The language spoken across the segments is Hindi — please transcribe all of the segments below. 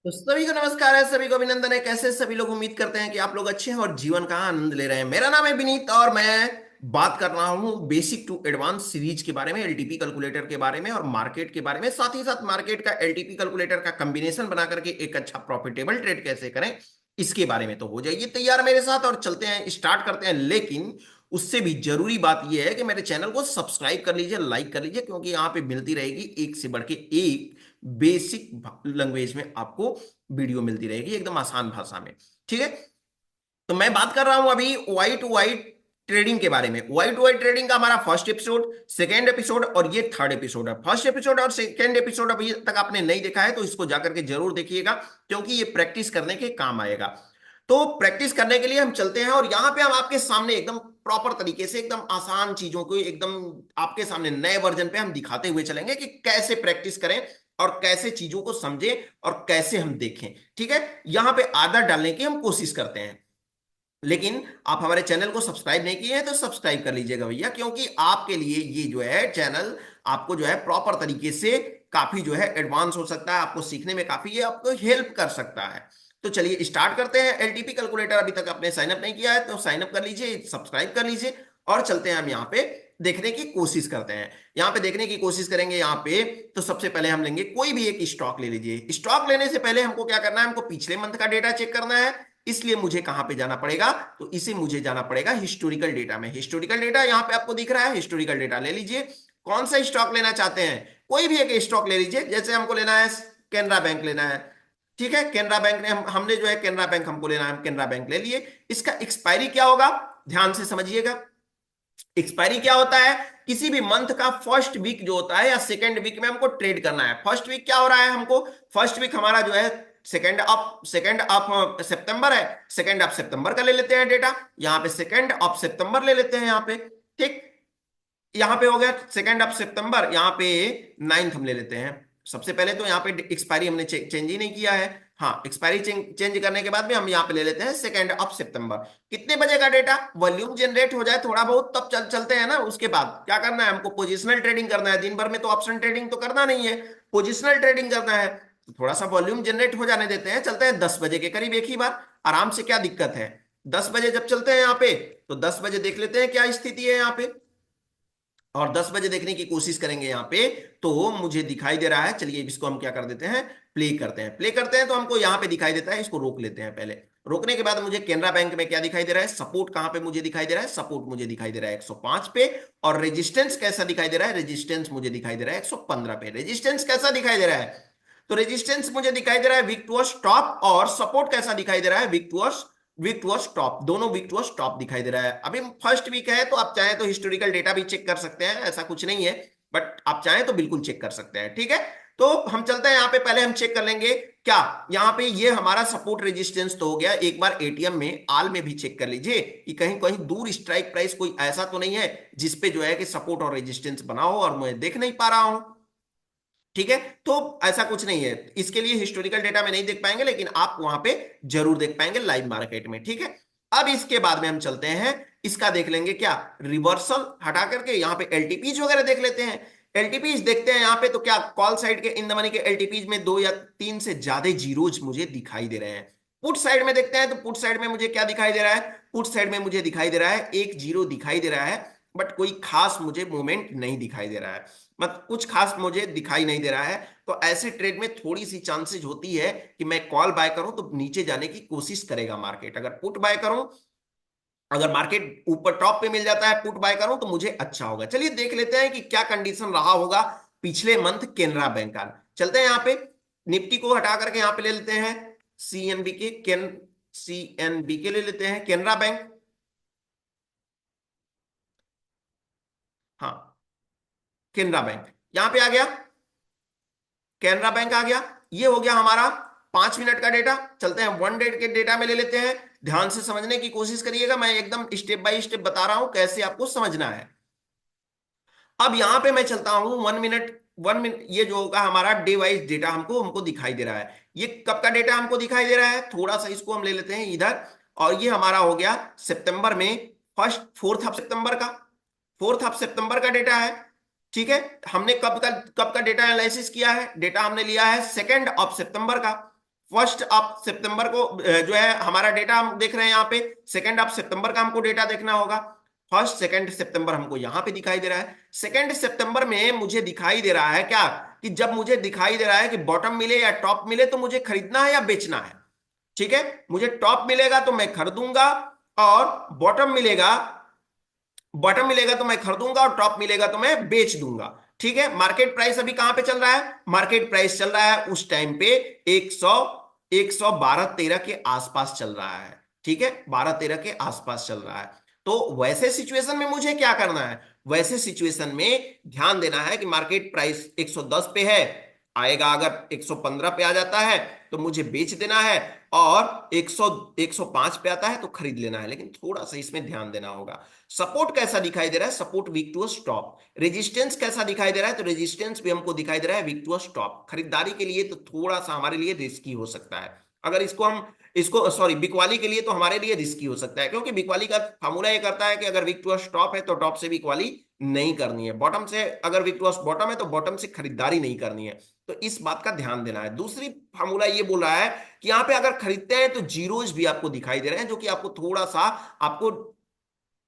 तो सभी को नमस्कार है, सभी को अभिनंदन है। कैसे सभी लोग? उम्मीद करते हैं कि आप लोग अच्छे हैं और जीवन का आनंद ले रहे हैं। मेरा नाम है विनीत और मैं बात कर रहा हूं बेसिक टू एडवांस सीरीज के बारे में, एलटीपी कैलकुलेटर के बारे में और मार्केट के बारे में। साथ ही साथ मार्केट का एलटीपी कैलकुलेटर का कॉम्बिनेशन बना करके एक अच्छा प्रॉफिटेबल ट्रेड कैसे करें, इसके बारे में। तो हो जाइए तैयार मेरे साथ और चलते हैं, स्टार्ट करते हैं। लेकिन उससे भी जरूरी बात यह है कि मेरे चैनल को सब्सक्राइब कर लीजिए, लाइक कर लीजिए, क्योंकि यहाँ पे मिलती रहेगी एक से बढ़ के एक बेसिक लैंग्वेज में आपको वीडियो मिलती रहेगी, एकदम आसान भाषा में। ठीक है, तो मैं बात कर रहा हूं अभी वाइट वाइट ट्रेडिंग के बारे में। वाइट वाइट ट्रेडिंग का हमारा फर्स्ट एपिसोड, सेकेंड एपिसोड और ये थर्ड एपिसोड है। फर्स्ट एपिसोड और सेकेंड एपिसोड अभी तक आपने नहीं देखा है तो इसको जाकर के जरूर देखिएगा, क्योंकि ये प्रैक्टिस करने के काम आएगा। तो प्रैक्टिस करने के लिए हम चलते हैं और यहां पे हम आपके सामने एकदम प्रॉपर तरीके से, एकदम आसान चीजों को एकदम आपके सामने नए वर्जन पे हम दिखाते हुए चलेंगे कि कैसे प्रैक्टिस करें और कैसे चीजों को समझें और कैसे हम देखें। ठीक है, यहां पे आदत डालने की हम कोशिश करते हैं। लेकिन आप हमारे चैनल को सब्सक्राइब नहीं किए हैं तो सब्सक्राइब कर लीजिएगा भैया, क्योंकि आपके लिए ये जो है चैनल आपको जो है प्रॉपर तरीके से काफी जो है एडवांस हो सकता है, आपको सीखने में काफी ये आपको हेल्प कर सकता है। तो चलिए स्टार्ट करते हैं। एलटीपी कैलकुलेटर अभी तक आपने साइन अप नहीं किया है तो साइन अप कर लीजिए, सब्सक्राइब कर लीजिए और चलते हैं। हम यहाँ पे देखने की कोशिश करते हैं, यहाँ पे देखने की कोशिश करेंगे। यहाँ पे तो सबसे पहले हम लेंगे कोई भी एक स्टॉक ले लीजिए। स्टॉक लेने से पहले हमको क्या करना है? हमको पिछले मंथ का डेटा चेक करना है। इसलिए मुझे कहां पे जाना पड़ेगा? तो इसे मुझे जाना पड़ेगा हिस्टोरिकल डेटा में। हिस्टोरिकल डेटा यहां पे आपको दिख रहा है, हिस्टोरिकल डेटा ले लीजिए। कौन सा स्टॉक लेना चाहते हैं? कोई भी एक स्टॉक ले लीजिए। जैसे हमको लेना है कैनरा बैंक लेना है। ठीक है, कैनरा बैंक ने हमने जो है कैनरा बैंक हमको लेना है, हम कैनरा बैंक ले लिए। इसका एक्सपायरी क्या होगा? ध्यान से समझिएगा। एक्सपायरी क्या होता है? किसी भी मंथ का फर्स्ट वीक जो होता है या सेकेंड वीक में हमको ट्रेड करना है। फर्स्ट वीक क्या हो रहा है हमको? फर्स्ट वीक हमारा जो है सेकेंड ऑफ सितंबर है। सेकेंड ऑफ सितंबर का ले लेते हैं डेटा। यहाँ पे सेकेंड ऑफ सितंबर ले लेते हैं यहाँ पे। ठीक, यहाँ पे हो गया सेकेंड ऑफ सितंबर। यहाँ पे नाइन्थ हम ले लेते हैं। सबसे पहले तो यहाँ पे एक्सपायरी हमने चेंज ही नहीं किया है। हाँ, एक्सपायरी चेंज करने के बाद में हम यहाँ पे ले लेते हैं सेकेंड ऑफ सितंबर। कितने बजे का डेटा? वॉल्यूम जनरेट हो जाए थोड़ा बहुत तब चलते हैं ना। उसके बाद क्या करना है? हमको पोजिशनल ट्रेडिंग करना है। दिन भर में तो ऑप्शन ट्रेडिंग तो करना नहीं है, पोजिशनल ट्रेडिंग करना है। तो थोड़ा सा वॉल्यूम जनरेट हो जाने देते हैं, चलते हैं 10 बजे के करीब एक ही बार आराम से। क्या दिक्कत है? 10 बजे जब चलते हैं यहाँ पे तो 10 बजे देख लेते हैं क्या स्थिति है यहाँ पे। और 10 बजे देखने की कोशिश करेंगे यहाँ पे तो मुझे दिखाई दे रहा है। चलिए इसको हम क्या कर देते हैं, प्ले करते हैं। प्ले करते हैं तो हमको यहाँ पे दिखाई देता है, इसको रोक लेते हैं पहले। रोकने के बाद मुझे केनरा बैंक में क्या दिखाई दे रहा है? सपोर्ट कहां पे मुझे दिखाई दे रहा है? सपोर्ट मुझे दिखाई दे रहा है 105 पे। और रेजिस्टेंस कैसा दिखाई दे रहा है? रेजिस्टेंस मुझे दिखाई दे रहा है 115 पे। रेजिस्टेंस कैसा दिखाई दे रहा है? तो रेजिस्टेंस मुझे दिखाई दे रहा है वीक टुवर्ड्स टॉप, और सपोर्ट कैसा दिखाई दे रहा है? Weak towards top. दोनों वीक टुवर्ड्स टॉप दिखाई दे रहा है। अभी फर्स्ट वीक है तो आप चाहें तो हिस्टोरिकल डेटा भी चेक कर सकते हैं, ऐसा कुछ नहीं है। बट आप चाहें तो बिल्कुल चेक कर सकते हैं। ठीक है, तो हम चलते हैं यहाँ पे। पहले हम चेक कर लेंगे क्या यहाँ पे ये हमारा सपोर्ट रेजिस्टेंस तो हो गया। एक बार एटीएम में आल में भी चेक कर लीजिए कि कहीं कहीं दूर स्ट्राइक प्राइस कोई ऐसा तो नहीं है जिसपे जो है कि सपोर्ट और रेजिस्टेंस बना हो और मैं देख नहीं पा रहा हूं। ठीक है, तो ऐसा कुछ नहीं है। इसके लिए हिस्टोरिकल डेटा में नहीं देख पाएंगे, लेकिन आप वहां पे जरूर देख पाएंगे लाइव मार्केट में। ठीक है, अब इसके बाद में हम चलते हैं, इसका देख लेंगे क्या रिवर्सल हटा करके यहाँ पे एलटीपीज वगैरह देख लेते हैं। एलटीपीज देखते हैं यहाँ पे तो क्या कॉल साइड के इन द मनी के एलटीपीज में 2 या 3 से ज्यादा जीरोज मुझे दिखाई दे रहे हैं। पुट साइड में देखते हैं तो पुट साइड में मुझे क्या दिखाई दे रहा है? पुट साइड में मुझे दिखाई दे रहा है एक जीरो दिखाई दे रहा है, बट कोई खास मुझे मूवमेंट नहीं दिखाई दे रहा है। मत कुछ खास मुझे दिखाई नहीं दे रहा है। तो ऐसे ट्रेड में थोड़ी सी चांसेस होती है कि मैं कॉल बाय करूं तो नीचे जाने की कोशिश करेगा मार्केट। अगर पुट बाय करूं, अगर मार्केट ऊपर टॉप पे मिल जाता है पुट बाय करूं तो मुझे अच्छा होगा। चलिए देख लेते हैं कि क्या कंडीशन रहा होगा पिछले मंथ केनरा बैंक का। चलते हैं यहाँ पे, निफ्टी को हटा करके यहाँ पे ले लेते हैं सीएनबी के सीएनबी के ले लेते हैं केनरा बैंक। हाँ, केनरा बैंक यहां पे आ गया। कैनरा बैंक आ गया। ये हो गया हमारा 5 मिनट का डेटा। चलते हैं 1 डे के डेटा में ले लेते हैं। ध्यान से समझने की कोशिश करिएगा, मैं एकदम स्टेप बाय स्टेप बता रहा हूं कैसे आपको समझना है। अब यहां पे मैं चलता हूं 1 मिनट। 1 मिनट ये जो होगा हमारा डे वाइज डेटा हमको हमको दिखाई दे रहा है। ये कब का डेटा हमको दिखाई दे रहा है? थोड़ा सा इसको हम ले लेते हैं इधर। और ये हमारा हो गया सितंबर में, फर्स्ट फोर्थ ऑफ सितंबर का। फोर्थ ऑफ सितंबर का डेटा है। ठीक है, हमने कब का डेटा एनालिसिस किया है? डेटा हमने लिया है सेकेंड ऑफ सितंबर का। फर्स्ट ऑफ सितंबर को जो है हमारा डेटा हम देख रहे हैं यहाँ पे, सेकंड ऑफ सितंबर का हमको डेटा देखना होगा। फर्स्ट सेकंड सितंबर हमको यहाँ पे दिखाई दे रहा है। सेकंड सितंबर में मुझे दिखाई दे रहा है क्या, कि जब मुझे दिखाई दे रहा है कि बॉटम मिले या टॉप मिले तो मुझे खरीदना है या बेचना है। ठीक है, मुझे टॉप मिलेगा तो मैं खरीदूंगा, और बॉटम मिलेगा, बॉटम मिलेगा तो मैं खरीदूंगा, और टॉप मिलेगा तो मैं बेच दूंगा। ठीक है, मार्केट प्राइस अभी कहां पे चल रहा है, मार्केट प्राइस चल रहा है उस टाइम पे 112-13 के आसपास चल रहा है। ठीक है, 12-13 के आसपास चल रहा है। तो वैसे सिचुएशन में मुझे क्या करना है, वैसे सिचुएशन में ध्यान देना है कि मार्केट प्राइस 110 पे है, आएगा अगर 115 पे आ जाता है तो मुझे बेच देना है, और 105 पे आता है तो खरीद लेना है। लेकिन थोड़ा सा इसमें ध्यान देना होगा। सपोर्ट कैसा दिखाई दे रहा है, support weak to stop. Resistance कैसा दिखाई दे रहा है, तो रेजिस्टेंस भी हमको दिखाई दे रहा है वीक टू स्टॉप। खरीदारी के लिए तो थोड़ा सा हमारे लिए रिस्की हो सकता है। अगर इसको हम इसको सॉरी बिकवाली के लिए तो हमारे लिए रिस्की हो सकता है, क्योंकि बिकवाली का फार्मूला ये करता है कि अगर वीक टू स्टॉप है तो टॉप से बिकवाली नहीं करनी है, बॉटम से अगर वीक टू बॉटम है तो बॉटम से खरीदारी नहीं करनी है। तो इस बात का ध्यान देना है। दूसरी फार्मूला ये बोल रहा है कि यहाँ पे अगर खरीदते हैं तो जीरोज भी आपको दिखाई दे रहे हैं, जो कि आपको थोड़ा सा आपको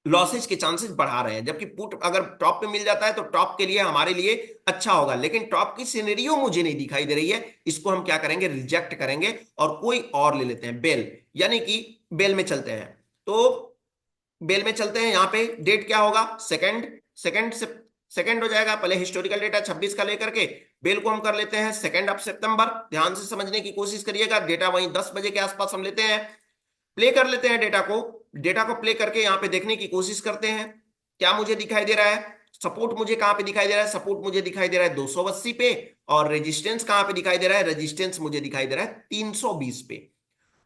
लॉसेज के चांसेस बढ़ा रहे हैं। जबकि पुट अगर टॉप पे मिल जाता है तो टॉप के लिए हमारे लिए अच्छा होगा, लेकिन टॉप की सिनेरियो मुझे नहीं दिखाई दे रही है। इसको हम क्या करेंगे, रिजेक्ट करेंगे और कोई और ले लेते हैं, बेल, यानी कि बेल में चलते हैं। तो बेल में चलते हैं, यहाँ पे डेट क्या होगा, सेकंड, सेकंड से सेकंड हो जाएगा। पहले हिस्टोरिकल डेटा 26 का लेकर के बेल को हम कर लेते हैं सेकंड ऑफ सितंबर। ध्यान से समझने की कोशिश करिएगा, डेटा वहीं 10 बजे के आसपास हम लेते हैं, प्ले कर लेते हैं डेटा को। डेटा को प्ले करके यहाँ पे देखने की कोशिश करते हैं क्या मुझे दिखाई दे रहा है। सपोर्ट मुझे कहां पे दिखाई दे रहा है, सपोर्ट मुझे दिखाई दे रहा है 280 पे, और रेजिस्टेंस कहां पे दिखाई दे रहा है, रेजिस्टेंस मुझे दिखाई दे रहा है 320 पे।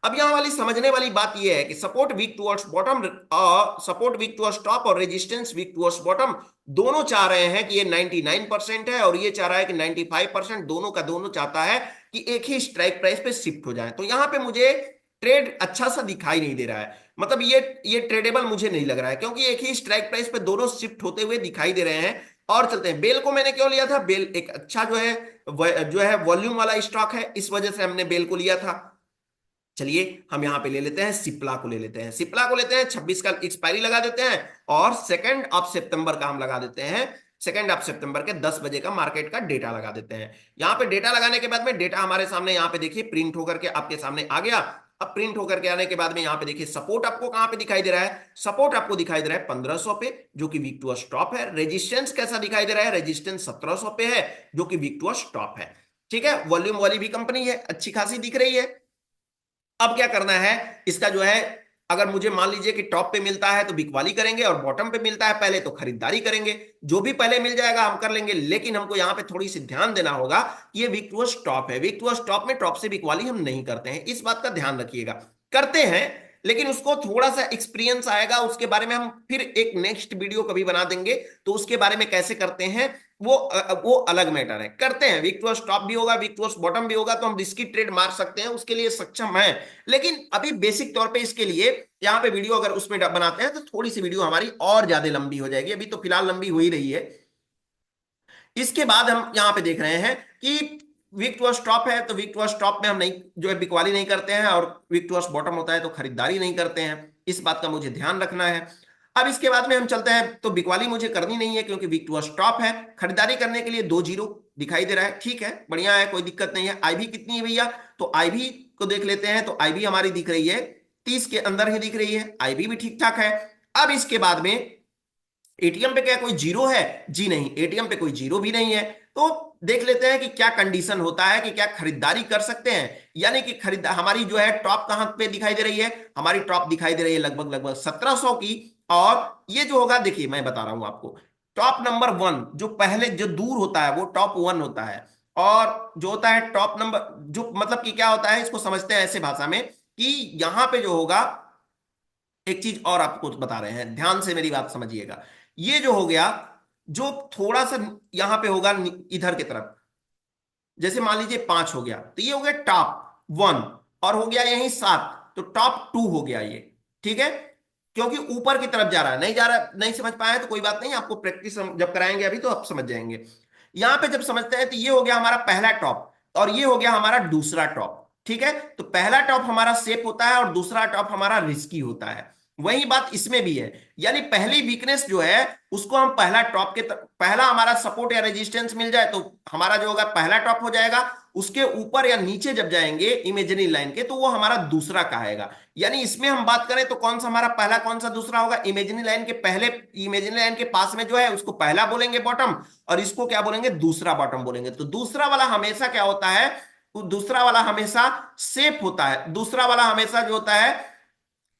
अब यहां वाली समझने वाली बात यह है कि support weak towards bottom, support weak towards top और रेजिस्टेंस वीक टुवर्ड्स बॉटम, दोनों चाह रहे हैं कि ये 99% है और ये चाह रहा है कि 95%, दोनों का दोनों चाहता है कि एक ही स्ट्राइक प्राइस पे शिफ्ट हो जाए। तो यहां पे मुझे ट्रेड अच्छा सा दिखाई नहीं दे रहा है, मतलब ये ट्रेडेबल मुझे नहीं लग रहा है, क्योंकि एक ही स्ट्राइक प्राइस पे दोनों शिफ्ट होते हुए दिखाई दे रहे हैं। और चलते हैं, बेल को मैंने क्यों लिया था, बेल एक अच्छा जो है वॉल्यूम वाला स्टॉक है, इस वजह से हमने बेल को लिया था। चलिए हम यहां पे ले लेते हैं सिप्ला को, ले लेते हैं सिप्ला को, लेते हैं 26 का एक्सपायरी लगा देते हैं, और सेकंड ऑफ सितंबर का हम लगा देते हैं, सेकंड ऑफ सितंबर के 10 बजे का मार्केट का डेटा लगा देते हैं। यहां पे डेटा लगाने के बाद में डेटा हमारे सामने यहाँ पे देखिए प्रिंट होकर के आपके सामने आ गया। अब प्रिंट होकर के आने के बाद में यहाँ पे देखिए सपोर्ट आपको कहां पे दिखाई दे रहा है, सपोर्ट आपको दिखाई दे रहा है 1500 पे, जो कि वीक टू स्टॉप है। रेजिस्टेंस कैसा दिखाई दे रहा है, रेजिस्टेंस 1700 पे है, जो कि वीक टू स्टॉप है। ठीक है, वॉल्यूम वाली भी कंपनी है, अच्छी खासी दिख रही है। अब क्या करना है इसका जो है, अगर मुझे मान लीजिए कि टॉप पे मिलता है तो बिकवाली करेंगे, और बॉटम पे मिलता है पहले तो खरीदारी करेंगे। जो भी पहले मिल जाएगा हम कर लेंगे, लेकिन हमको यहां पे थोड़ी सी ध्यान देना होगा कि ये वीक टू स्टॉप है, वीक टू स्टॉप में टॉप से बिकवाली हम नहीं करते हैं, इस बात का ध्यान रखिएगा। करते हैं लेकिन उसको थोड़ा सा एक्सपीरियंस आएगा, उसके बारे में हम फिर एक नेक्स्ट वीडियो कभी बना देंगे, तो उसके बारे में कैसे करते हैं वो अलग मैटर है। करते हैं, वीक टू स्टॉप भी होगा, वीक टू बॉटम भी होगा, तो हम रिस्की ट्रेड मार सकते हैं, उसके लिए सक्षम है। लेकिन अभी बेसिक तौर पे इसके लिए यहाँ पे वीडियो अगर उसमें बनाते हैं तो थोड़ी सी वीडियो हमारी और ज्यादा लंबी हो जाएगी, अभी तो फिलहाल लंबी हो ही रही है। इसके बाद हम यहाँ पे देख रहे हैं कि वीक टू स्टॉप है, तो वीक टू स्टॉप में हम नहीं जो है बिकवाली नहीं करते हैं, और वीक टू बॉटम होता है तो खरीदारी नहीं करते हैं, इस बात का मुझे ध्यान रखना है। अब इसके बाद में हम चलते हैं, तो बिकवाली मुझे करनी नहीं है क्योंकि वीक टू स्टॉप है। खरीदारी करने के लिए 2 जीरो दिखाई दे रहा है, ठीक है, बढ़िया है, कोई दिक्कत नहीं है। आईवी कितनी है भैया, तो आईवी को देख लेते हैं, तो आईवी हमारी दिख रही है 30 के अंदर ही दिख रही है, आईवी भी ठीक ठाक है। अब इसके बाद में एटीएम पे क्या कोई जीरो है, जी नहीं, एटीएम पे कोई जीरो भी नहीं है। तो देख लेते हैं कि क्या कंडीशन होता है, कि क्या खरीदारी कर सकते हैं, यानी कि खरीद हमारी जो है टॉप कहां पे दिखाई दे रही है, हमारी टॉप दिखाई दे रही है लगभग लगभग 1700 की। और ये जो होगा, देखिए मैं बता रहा हूं आपको, टॉप नंबर 1 जो पहले जो दूर होता है वो टॉप 1 होता है, और जो होता है टॉप नंबर, जो मतलब कि क्या होता है, इसको समझते हैं ऐसे भाषा में कि यहां पे जो होगा, एक चीज और आपको बता रहे हैं, ध्यान से मेरी बात समझिएगा। ये जो हो गया, जो थोड़ा सा यहां पे होगा इधर की तरफ, जैसे मान लीजिए 5 हो गया, तो ये हो गया टॉप 1, और हो गया यही 7, तो टॉप 2 हो गया ये। ठीक है, क्योंकि ऊपर की तरफ जा रहा है, नहीं जा रहा, नहीं समझ पाया तो कोई बात नहीं, आपको प्रैक्टिस जब कराएंगे अभी तो आप समझ जाएंगे। यहां पे जब समझते हैं तो ये हो गया हमारा पहला टॉप, और ये हो गया हमारा दूसरा टॉप। ठीक है, तो पहला टॉप हमारा सेफ होता है और दूसरा टॉप हमारा रिस्की होता है। वही बात इसमें भी है, यानी पहली वीकनेस जो है उसको हम पहला टॉप पहला हमारा सपोर्ट या रेजिस्टेंस मिल जाए तो हमारा जो होगा पहला टॉप हो जाएगा। उसके ऊपर या नीचे जब जाएंगे इमेजिनरी लाइन के तो वो हमारा दूसरा कहेगा। यानी इसमें हम बात करें तो कौन सा हमारा पहला कौन सा दूसरा होगा, इमेजिनरी लाइन के पहले, इमेजिनरी लाइन के पास में जो है उसको पहला बोलेंगे बॉटम, और इसको क्या बोलेंगे, दूसरा बॉटम बोलेंगे। तो दूसरा वाला हमेशा क्या होता है, दूसरा वाला हमेशा सेफ होता है। दूसरा वाला हमेशा जो होता है,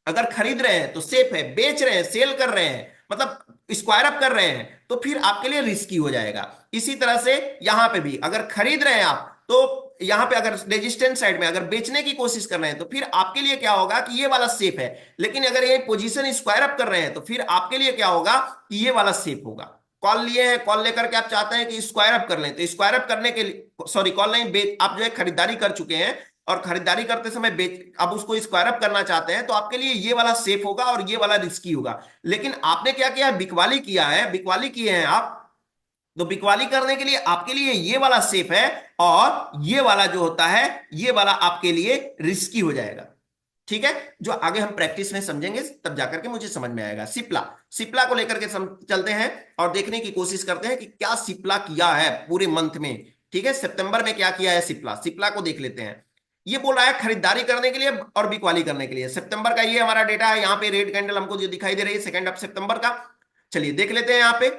अगर खरीद रहे हैं तो सेफ है, बेच रहे हैं, सेल कर रहे हैं, मतलब स्क्वायर अप कर रहे हैं तो फिर आपके लिए रिस्की हो जाएगा। इसी तरह से यहां पे भी अगर खरीद रहे हैं आप तो यहां पे अगर रेजिस्टेंस साइड में अगर बेचने की कोशिश कर रहे हैं तो फिर आपके लिए क्या होगा कि ये वाला सेफ है। लेकिन अगर ये पोजीशन स्क्वायर अप कर रहे हैं तो फिर आपके लिए क्या होगा कि ये वाला सेफ होगा। कॉल लिए हैं, कॉल लेकर के आप चाहते हैं कि स्क्वायर अप कर लें तो स्क्वायर अप करने के लिए, सॉरी कॉल नहीं, बेच, आप जो है खरीदारी कर चुके हैं और खरीदारी करते समय बेच, अब उसको स्क्वायर अप करना चाहते हैं तो आपके लिए ये वाला सेफ होगा और ये वाला रिस्की होगा। लेकिन आपने क्या किया है, बिकवाली किया है, बिकवाली किए हैं आप, तो बिकवाली करने के लिए आपके लिए ये वाला सेफ है और ये वाला जो होता है ये वाला आपके लिए रिस्की हो जाएगा। ठीक है, जो आगे हम प्रैक्टिस में समझेंगे तब जाकर के मुझे समझ में आएगा। सिप्ला, सिप्ला को लेकर के चलते हैं और देखने की कोशिश करते हैं कि क्या सिप्ला किया है पूरे मंथ में। ठीक है, सितंबर में क्या किया है सिप्ला, सिप्ला को देख लेते हैं। ये बोल रहा है खरीदारी करने के लिए और बिकवाली करने के लिए। सितंबर का ये हमारा डेटा है, यहाँ पे रेड कैंडल हमको जो दिखाई दे रही है 2 सितंबर का। चलिए देख लेते हैं यहाँ पे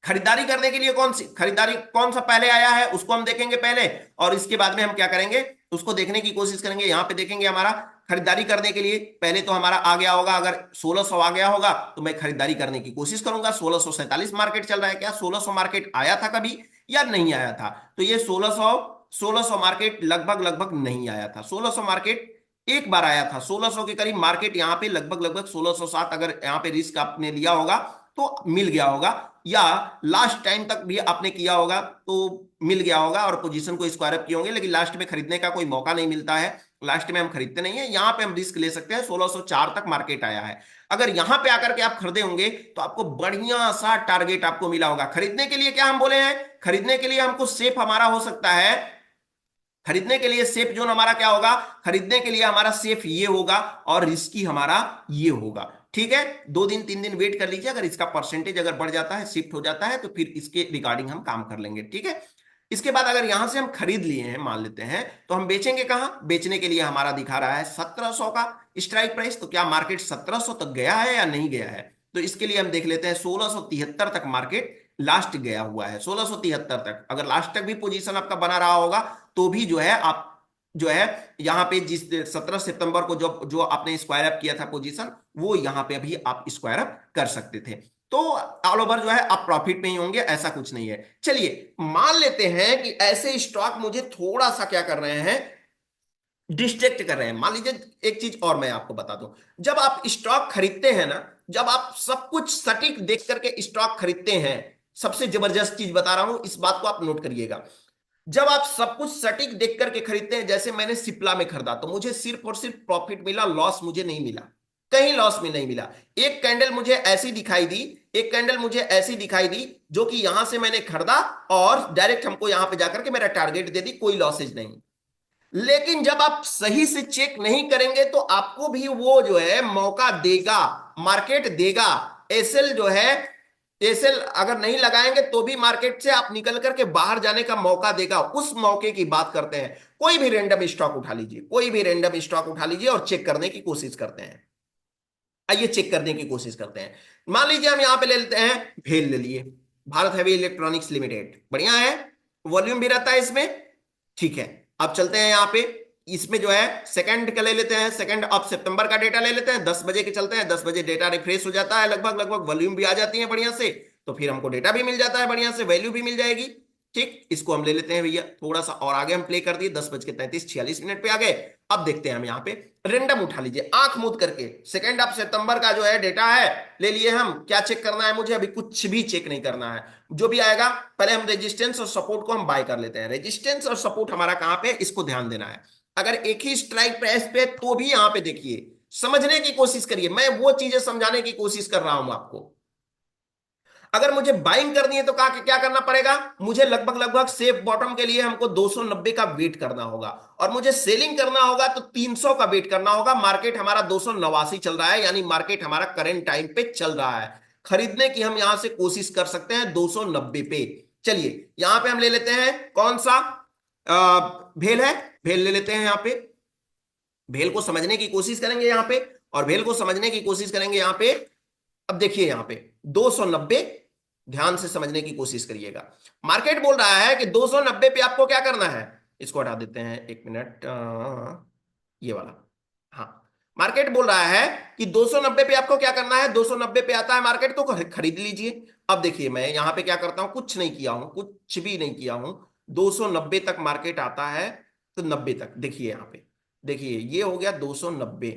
खरीदारी करने के लिए कौन सी खरीदारी, कौन सा पहले आया है उसको हम देखेंगे पहले, और इसके बाद में हम क्या करेंगे उसको देखने की कोशिश करेंगे। यहां पे देखेंगे हमारा खरीदारी करने के लिए पहले तो हमारा आ गया होगा, अगर 1600 आ गया होगा तो मैं खरीदारी करने की कोशिश करूंगा। 1647 मार्केट चल रहा है, क्या 1600 मार्केट आया था कभी या नहीं आया था, तो ये 1600 मार्केट लगभग लगभग नहीं आया था। 1600 मार्केट एक बार आया था, 1600 के करीब मार्केट यहाँ पे लगभग लगभग 1607 अगर यहाँ पे रिस्क आपने लिया होगा तो मिल गया होगा, या लास्ट टाइम तक भी आपने किया होगा तो मिल गया होगा और पोजीशन को स्क्वायर अप किए होंगे। लेकिन लास्ट में खरीदने का कोई मौका नहीं मिलता है, लास्ट में हम खरीदते नहीं है। यहां पे हम रिस्क ले सकते हैं, 1604 तक मार्केट आया है। अगर यहां पे आकर के आप खरीदे होंगे तो आपको बढ़िया सा टारगेट आपको मिला होगा। खरीदने के लिए क्या हम बोले हैं, खरीदने के लिए हमको सेफ हमारा हो सकता है, खरीदने के लिए सेफ जोन हमारा क्या होगा, खरीदने के लिए हमारा सेफ ये होगा और रिस्की हमारा ये होगा। ठीक है, 2 दिन 3 दिन वेट कर लीजिए, अगर इसका परसेंटेज अगर बढ़ जाता है, शिफ्ट हो जाता है तो फिर इसके रिगार्डिंग हम काम कर लेंगे। ठीक है, इसके बाद अगर यहां से हम खरीद लिए हैं मान लेते हैं तो हम बेचेंगे कहां, बेचने के लिए हमारा दिखा रहा है 1700 का स्ट्राइक प्राइस। तो क्या मार्केट 1700 तक गया है या नहीं गया है, तो इसके लिए हम देख लेते हैं 1673 तक मार्केट लास्ट गया हुआ है। 1673 तक अगर लास्ट तक भी पोजीशन आपका बना रहा होगा तो भी जो है आप जो है यहाँ पे जिस 17 सितंबर को जो जो आपने स्क्वायर अप किया था पोजीशन, वो यहाँ पे अभी आप स्क्वायर अप कर सकते थे। तो ऑल ओवर जो है आप प्रॉफिट में ही होंगे, ऐसा कुछ नहीं है। चलिए मान लेते हैं कि ऐसे स्टॉक मुझे थोड़ा सा क्या कर रहे हैं, डिस्ट्रैक्ट कर रहे हैं। मान लीजिए एक चीज और मैं आपको बता दूं, जब आप स्टॉक खरीदते हैं ना, जब आप सब कुछ सटीक देख करके स्टॉक खरीदते हैं, सबसे जबरदस्त चीज बता रहा हूं, इस बात को आप नोट करिएगा। जब आप सब कुछ सटीक देख करके खरीदते हैं, जैसे मैंने सिप्ला में खरीदा तो मुझे सिर्फ और सिर्फ प्रॉफिट मिला, लॉस मुझे नहीं मिला, कहीं लॉस में नहीं मिला। एक कैंडल मुझे ऐसी दिखाई दी, एक कैंडल मुझे ऐसी दिखाई दी जो कि यहां से मैंने खरीदा और डायरेक्ट हमको यहां पे जाकर के मेरा टारगेट दे दी, कोई लॉसेज नहीं। लेकिन जब आप सही से चेक नहीं करेंगे तो आपको भी वो जो है मौका देगा, मार्केट देगा। एसएल जो है, एसएल अगर नहीं लगाएंगे तो भी मार्केट से आप निकल करके बाहर जाने का मौका देगा। उस मौके की बात करते हैं। कोई भी रैंडम स्टॉक उठा लीजिए, कोई भी रैंडम स्टॉक उठा लीजिए और चेक करने की कोशिश करते हैं। आइए चेक करने की कोशिश करते हैं। मान लीजिए हम यहां पे ले लेते हैं, भेल ले लिए, भारत हैवी इलेक्ट्रॉनिक्स लिमिटेड, बढ़िया है, वॉल्यूम भी रहता है इसमें। ठीक है, अब चलते हैं यहाँ पे, इसमें जो है सेकंड का ले लेते हैं, सेकंड ऑफ सितंबर का डेटा ले लेते हैं। 10 बजे के चलते हैं, 10 बजे डेटा रिफ्रेश हो जाता है लगभग लगभग, वॉल्यूम भी आ जाती है बढ़िया से, तो फिर हमको डेटा भी मिल जाता है बढ़िया से, वैल्यू भी मिल जाएगी। ठीक, इसको हम ले लेते हैं भैया, थोड़ा सा और आगे हम प्ले कर दिए, 10:33 पे आ गए। अब देखते हैं हम यहाँ पे रेंडम उठा लीजिए आंख मूंद करके, सेकंड ऑफ सितंबर का जो है डेटा है ले लिए हम। क्या चेक करना है मुझे, अभी कुछ भी चेक नहीं करना है, जो भी आएगा पहले हम रेजिस्टेंस और सपोर्ट को हम बाय कर लेते हैं। रेजिस्टेंस और सपोर्ट हमारा कहां पे, इसको ध्यान देना है। अगर एक ही स्ट्राइक प्राइस पे तो भी यहां पे देखिए, समझने की कोशिश करिए, मैं वो चीजें समझाने की कोशिश कर रहा हूं आपको। अगर मुझे बाइंग करनी है तो क्या करना पड़ेगा, मुझे लगभग लगभग सेफ बॉटम के लिए हमको 290 का वेट करना होगा, और मुझे सेलिंग करना होगा तो 300 का वेट करना होगा। मार्केट हमारा 289 चल रहा है, यानी मार्केट हमारा करंट टाइम पे चल रहा है। खरीदने की हम यहां से कोशिश कर सकते हैं 290 पे। चलिए यहां पे हम ले लेते हैं कौन सा, भेल है, भेल ले लेते हैं यहां पे। भेल को समझने की कोशिश करेंगे यहां पे, और भेल को समझने की कोशिश करेंगे यहां पे। अब देखिए यहां पे 290, ध्यान से समझने की कोशिश करिएगा। मार्केट बोल रहा है कि 290 पे आपको क्या करना है, इसको हटा देते हैं, एक मिनट, ये वाला। हाँ, मार्केट बोल रहा है कि 290 पे आपको क्या करना है, 290 पे आता है मार्केट तो खरीद लीजिए। अब देखिए मैं यहां पे क्या करता हूं, कुछ नहीं किया हूं, कुछ भी नहीं किया हूं। 290 तक मार्केट आता है तो 90 तक देखिए यहां पे, देखिए ये हो गया 290।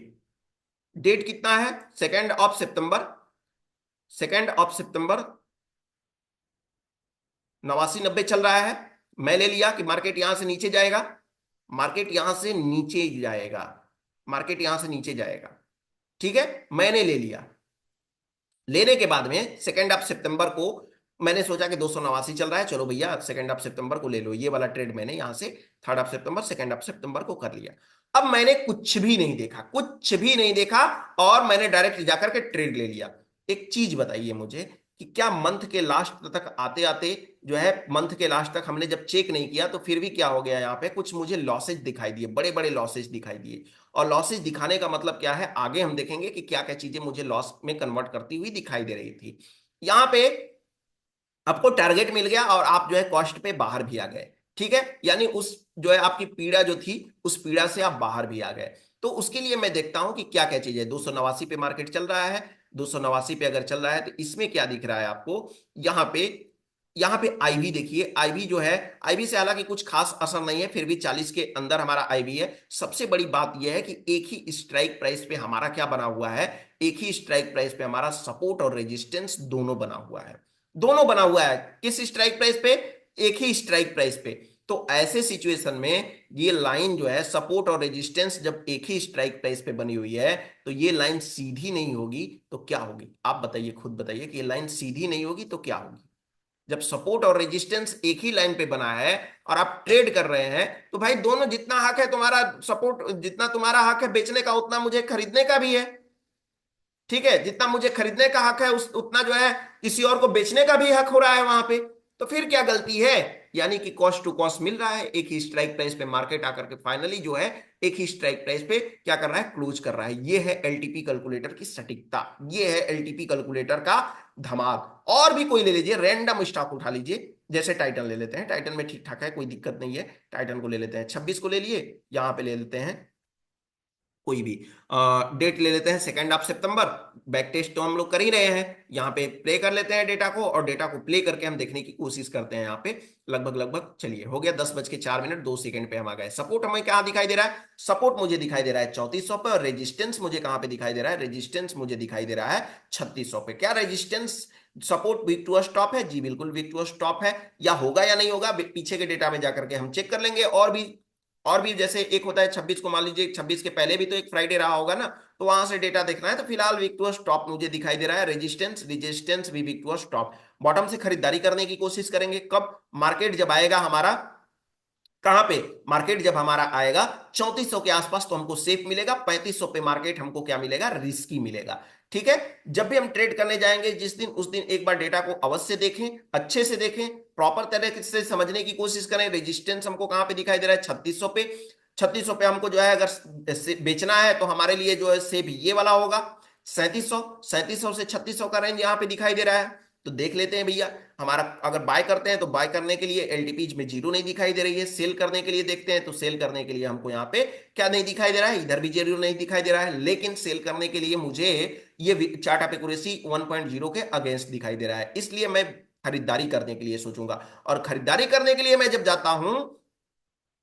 डेट कितना है, 2 ऑफ सितंबर, 2 ऑफ सितंबर, 89-90 चल रहा है। मैं ले लिया कि मार्केट यहां से नीचे जाएगा, मार्केट यहां से नीचे जाएगा, मार्केट यहां से नीचे जाएगा। ठीक है, मैंने ले लिया। लेने के बाद में 2 ऑफ सितंबर को मैंने सोचा कि 289 चल रहा है, चलो भैया 2 ऑफ सितंबर को ले लो, ये वाला ट्रेड मैंने यहां से 3 ऑफ सितंबर, 2 ऑफ सितंबर को कर लिया। अब मैंने कुछ भी नहीं देखा, कुछ भी नहीं देखा, और मैंने डायरेक्ट जाकर के ट्रेड ले लिया। एक चीज बताइए मुझे कि क्या मंथ के लास्ट तक आते आते जो है, मंथ के लास्ट तक हमने जब चेक नहीं किया तो फिर भी क्या हो गया, यहाँ पे कुछ मुझे लॉसेज दिखाई दिए, बड़े बड़े लॉसेज दिखाई दिए। और लॉसेज दिखाने का मतलब क्या है, आगे हम देखेंगे कि क्या क्या चीजें मुझे लॉस में कन्वर्ट करती हुई दिखाई दे रही थी। यहां पे आपको टारगेट मिल गया और आप जो है कॉस्ट पे बाहर भी आ गए। ठीक है, यानी उस जो है आपकी पीड़ा जो थी, उस पीड़ा से आप बाहर भी आ गए। तो उसके लिए मैं देखता हूं कि क्या क्या चीज है। 289 पे मार्केट चल रहा है, 289 पे अगर चल रहा है तो इसमें क्या दिख रहा है आपको, यहाँ पे, यहाँ पे आईवी देखिए, आईवी जो है, आईवी से हालांकि कुछ खास असर नहीं है, फिर भी 40 के अंदर हमारा आईवी है। सबसे बड़ी बात यह है कि एक ही स्ट्राइक प्राइस पे हमारा क्या बना हुआ है, एक ही स्ट्राइक प्राइस पे हमारा सपोर्ट और रेजिस्टेंस दोनों बना हुआ है, दोनों बना हुआ है। किस स्ट्राइक प्राइस पे, एक ही स्ट्राइक प्राइस पे। तो ऐसे सिचुएशन में ये लाइन जो है सपोर्ट और रेजिस्टेंस जब एक ही स्ट्राइक प्राइस पे बनी हुई है, तो ये लाइन सीधी नहीं होगी तो क्या होगी, आप बताइए, खुद बताइए कि ये लाइन सीधी नहीं होगी तो क्या होगी। जब सपोर्ट और रेजिस्टेंस एक ही लाइन पे बना है और आप ट्रेड कर रहे हैं, तो भाई दोनों, जितना हक है तुम्हारा सपोर्ट, जितना तुम्हारा हक है बेचने का, उतना मुझे खरीदने का भी है। ठीक है, जितना मुझे खरीदने का हक है उतना जो है किसी और को बेचने का भी हक हो रहा है वहां पे। तो फिर क्या गलती है, यानी कि कॉस्ट टू कॉस्ट मिल रहा है। एक ही स्ट्राइक प्राइस पे मार्केट आकर के फाइनली जो है एक ही स्ट्राइक प्राइस पे क्या कर रहा है, क्लोज कर रहा है। ये है एलटीपी कैलकुलेटर की सटीकता, ये है एलटीपी कैलकुलेटर का धमाल। और भी कोई ले लीजिए, रैंडम स्टॉक उठा लीजिए, जैसे टाइटन ले लेते हैं, टाइटन में ठीक ठाक है, कोई दिक्कत नहीं है। टाइटन को ले लेते हैं, 26 को ले लिए, यहां पे ले लेते हैं कोई भी डेट ले लेते हैं, 2 ऑफ सितंबर। बैक टेस्ट तो हम लोग कर ही रहे हैं, यहाँ पे प्ले कर लेते हैं डेटा को, और डेटा को प्ले करके हम देखने की कोशिश करते हैं। यहाँ पे लगभग लगभग चलिए हो गया 10:04 पे हम आ गए। सपोर्ट हमें कहाँ दिखाई दे रहा है, सपोर्ट मुझे दिखाई दे रहा है 3400 पे, और रेजिस्टेंस मुझे कहाँ पे दिखाई दे रहा है, रेजिस्टेंस मुझे दिखाई दे रहा है 3600 पे। क्या resistance, support weak to stop है जी, बिल्कुल वीक टू स्टॉप है। या होगा या नहीं होगा, पीछे के डेटा में जाकर के हम चेक कर लेंगे। और भी जैसे एक होता है 26 को, मान लीजिए 26 के पहले भी तो एक फ्राइडे रहा होगा ना, तो वहां से डेटा देखना है। तो फिलहाल वीक टू स्टॉप मुझे दिखाई दे रहा है, रेजिस्टेंस रेजिस्टेंस भी वीक टू स्टॉप। बॉटम से खरीदारी करने की कोशिश करेंगे कब, मार्केट जब आएगा हमारा कहां पे, मार्केट जब हमारा आएगा 3400 के आसपास, तो हमको सेफ मिलेगा। 3500 पे मार्केट हमको क्या मिलेगा, रिस्की मिलेगा। ठीक है, जब भी हम ट्रेड करने जाएंगे जिस दिन, उस दिन एक बार डेटा को अवश्य देखें, अच्छे से देखें, प्रॉपर तरीके से समझने की कोशिश करें। रेजिस्टेंस हमको कहां पे दिखाई दे रहा है, 3600 पे। 3600 पे हमको जो है अगर बेचना है तो हमारे लिए जो है सेफ ये वाला होगा 3700, 3700 से 3600 का रेंज यहाँ पे दिखाई दे रहा है। तो देख लेते हैं भैया, हमारा अगर बाय करते हैं तो बाय करने के लिए एलटीपीज में जीरो नहीं दिखाई दे रही है, सेल करने के लिए देखते हैं तो सेल करने के लिए हमको यहाँ पे क्या नहीं दिखाई दे रहा है, इधर भी जीरो नहीं दिखाई दे रहा है। लेकिन सेल करने के लिए मुझे ये चार्ट ऑफ एक्यूरेसी 1.0 के अगेंस्ट दिखाई दे रहा है, इसलिए मैं खरीदारी करने के लिए सोचूंगा। और खरीदारी करने के लिए मैं जब जाता हूं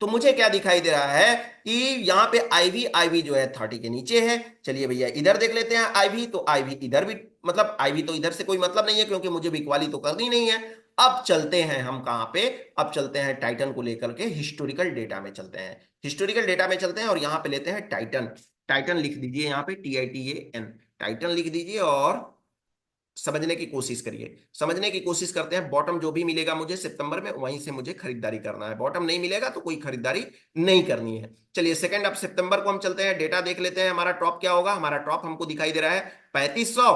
तो मुझे क्या दिखाई दे रहा है कि यहाँ पे आईवी, आईवी जो है 30 के नीचे है। चलिए भैया इधर देख लेते हैं आईवी, तो आईवी इधर भी, मतलब आईवी तो इधर से कोई मतलब नहीं है क्योंकि मुझे बिकवाली तो करनी नहीं है। अब चलते हैं हम कहाँ पे, अब चलते हैं टाइटन को लेकर के हिस्टोरिकल डेटा में चलते हैं, हिस्टोरिकल डेटा में चलते हैं और यहाँ पे लेते हैं टाइटन। टाइटन लिख दीजिए यहाँ पे TITAN, टाइटन लिख दीजिए। और समझने की कोशिश करिए, समझने की कोशिश करते हैं। बॉटम जो भी मिलेगा मुझे सितंबर में, वहीं से मुझे खरीदारी करना है। बॉटम नहीं मिलेगा तो कोई खरीदारी नहीं करनी है। चलिए सेकंड अब सितंबर को हम चलते हैं, डेटा देख लेते हैं। हमारा टॉप क्या होगा? हमारा टॉप हमको दिखाई दे रहा है 3500,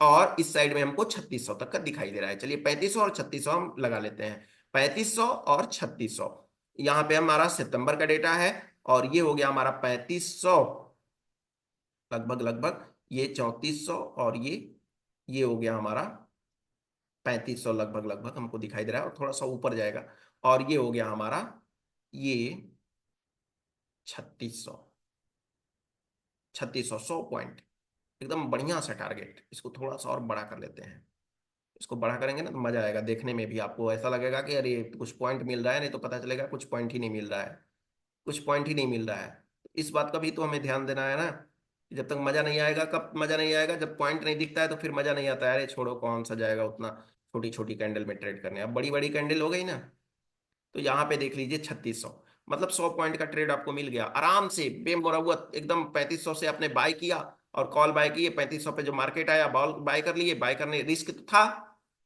और इस साइड में हमको 3600 तक का दिखाई दे रहा है। चलिए 3500 और 3600 हम लगा लेते हैं। 3500 और 3600, यहाँ पे हमारा सितंबर का डेटा है, और ये हो गया हमारा 3500 लगभग लगभग, ये 3400, और ये हो गया हमारा 3500 लगभग लगभग हमको दिखाई दे रहा है, और थोड़ा सा ऊपर जाएगा, और ये हो गया हमारा ये 3600। 3600 100 पॉइंट, एकदम बढ़िया सा टारगेट। इसको थोड़ा सा और बड़ा कर लेते हैं। इसको बड़ा करेंगे ना तो मजा आएगा देखने में भी, आपको ऐसा लगेगा कि अरे कुछ पॉइंट मिल रहा है, नहीं तो पता चलेगा कुछ पॉइंट ही नहीं मिल रहा है, कुछ पॉइंट ही नहीं मिल रहा है। इस बात का भी तो हमें ध्यान देना है ना, कि जब तक मजा नहीं आएगा। कब मजा नहीं आएगा? जब पॉइंट नहीं दिखता है तो फिर मजा नहीं आता है। अरे छोड़ो, कौन सा जाएगा उतना छोटी छोटी कैंडल में ट्रेड करने, अब बड़ी बड़ी कैंडल हो गई ना। तो यहाँ पे देख लीजिए 3600, मतलब 100 पॉइंट का ट्रेड आपको मिल गया आराम से बेमुरवत एकदम। 3500 से आपने बाय किया और कॉल बाय किए, 3500 पे जो मार्केट आया बॉल बाय कर लिए। बाय करने रिस्क तो था,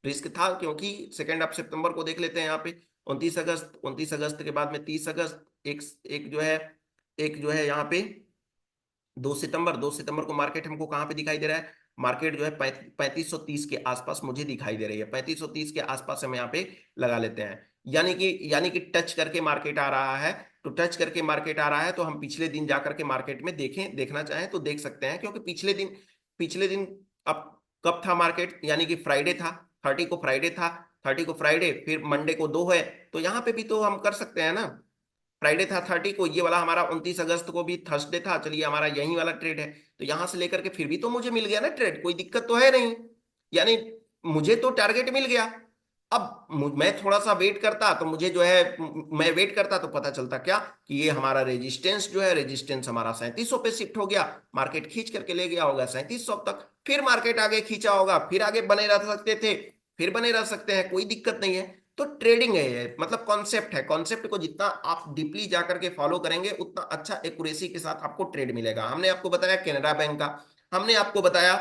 रिस्क था, क्योंकि सेकेंड ऑफ सितंबर को देख लेते हैं। यहाँ पे 29 अगस्त, 29 अगस्त के बाद में 30 अगस्त, एक एक जो है यहाँ पे 2 सितंबर। 2 सितंबर को मार्केट हमको कहाँ पे दिखाई दे रहा है? मार्केट जो है 3530 के आसपास मुझे दिखाई दे रही है। 3530 के आसपास हम यहाँ पे लगा लेते हैं। यानी कि टच करके मार्केट आ रहा है। तो टच करके मार्केट आ रहा है तो हम पिछले दिन जाकर के मार्केट में देखें, देखना चाहें तो देख सकते हैं, क्योंकि पिछले दिन अब कब था मार्केट? यानी कि फ्राइडे था, 30 को फ्राइडे था। 30 को फ्राइडे, फिर मंडे को 2 है, तो यहाँ पे भी तो हम कर सकते हैं ना। फ्राइडे था 30 को, ये वाला हमारा 29 अगस्त को भी थर्सडे था। चलिए हमारा यही वाला ट्रेड है, तो यहां से लेकर के फिर भी तो मुझे मिल गया ना ट्रेड, कोई दिक्कत तो है नहीं। यानी मुझे तो टारगेट मिल गया। अब मैं थोड़ा सा वेट करता तो मुझे जो है, मैं वेट करता तो पता चलता क्या, कि ये हमारा रेजिस्टेंस जो है, रेजिस्टेंस हमारा 3700 पे शिफ्ट हो गया। मार्केट खींच करके ले गया होगा 3700 तक, फिर मार्केट आगे खींचा होगा, फिर आगे बने रह सकते थे, फिर बने रह सकते हैं, कोई दिक्कत नहीं है। तो ट्रेडिंग है ये, मतलब कॉन्सेप्ट है। कॉन्सेप्ट को जितना आप डीपली जाकर के फॉलो करेंगे, उतना अच्छा एक्यूरेसी के साथ आपको ट्रेड मिलेगा। हमने आपको बताया केनरा बैंक का, हमने आपको बताया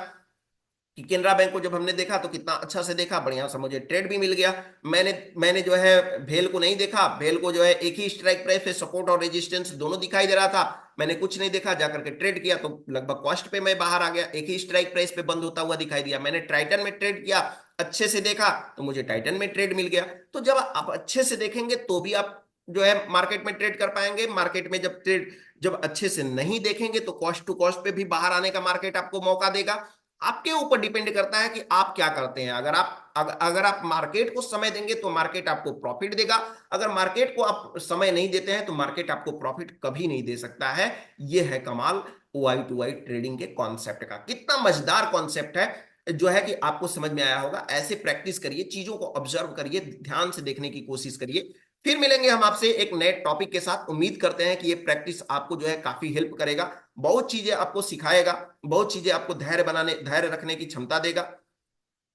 कि केनरा बैंक को जब हमने देखा तो कितना अच्छा से देखा, बढ़िया सा मुझे ट्रेड भी मिल गया। मैंने मैंने जो है भेल को नहीं देखा। भेल को जो है एक ही स्ट्राइक प्राइस पे सपोर्ट और रेजिस्टेंस दोनों दिखाई दे रहा था, मैंने कुछ नहीं देखा, जाकर के ट्रेड किया तो लगभग कॉस्ट पे मैं बाहर आ गया। एक ही स्ट्राइक प्राइस पे बंद होता हुआ दिखाई दिया। मैंने ट्राइटन में ट्रेड किया, अच्छे से देखा तो मुझे टाइटन में ट्रेड मिल गया। तो जब आप अच्छे से देखेंगे तो भी आप जो है मार्केट में ट्रेड कर पाएंगे। मार्केट में जब अच्छे से नहीं देखेंगे तो कॉस्ट टू कॉस्ट पे भी बाहर आने का मार्केट आपको मौका देगा। आपके ऊपर डिपेंड करता है कि आप क्या करते हैं। अगर आप मार्केट को समय देंगे तो मार्केट आपको प्रॉफिट देगा। अगर मार्केट को आप समय नहीं देते हैं तो मार्केट आपको प्रॉफिट कभी नहीं दे सकता है। यह है कमाल वाई टू वाई ट्रेडिंग के कॉन्सेप्ट का। कितना मजेदार कॉन्सेप्ट है, जो है कि आपको समझ में आया होगा। ऐसे प्रैक्टिस करिए, चीजों को ऑब्जर्व करिए, ध्यान से देखने की कोशिश करिए। फिर मिलेंगे हम आपसे एक नए टॉपिक के साथ। उम्मीद करते हैं कि ये प्रैक्टिस आपको जो है काफी हेल्प करेगा, बहुत चीजें आपको सिखाएगा, बहुत चीजें आपको धैर्य रखने की क्षमता देगा।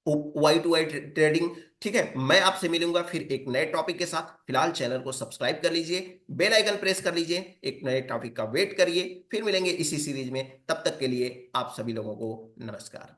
वाई टू वाई ट्रेडिंग, ठीक है। मैं आपसे मिलूंगा फिर एक नए टॉपिक के साथ। फिलहाल चैनल को सब्सक्राइब कर लीजिए, बेल आइकन प्रेस कर लीजिए, एक नए टॉपिक का वेट करिए। फिर मिलेंगे इसी सीरीज में, तब तक के लिए आप सभी लोगों को नमस्कार।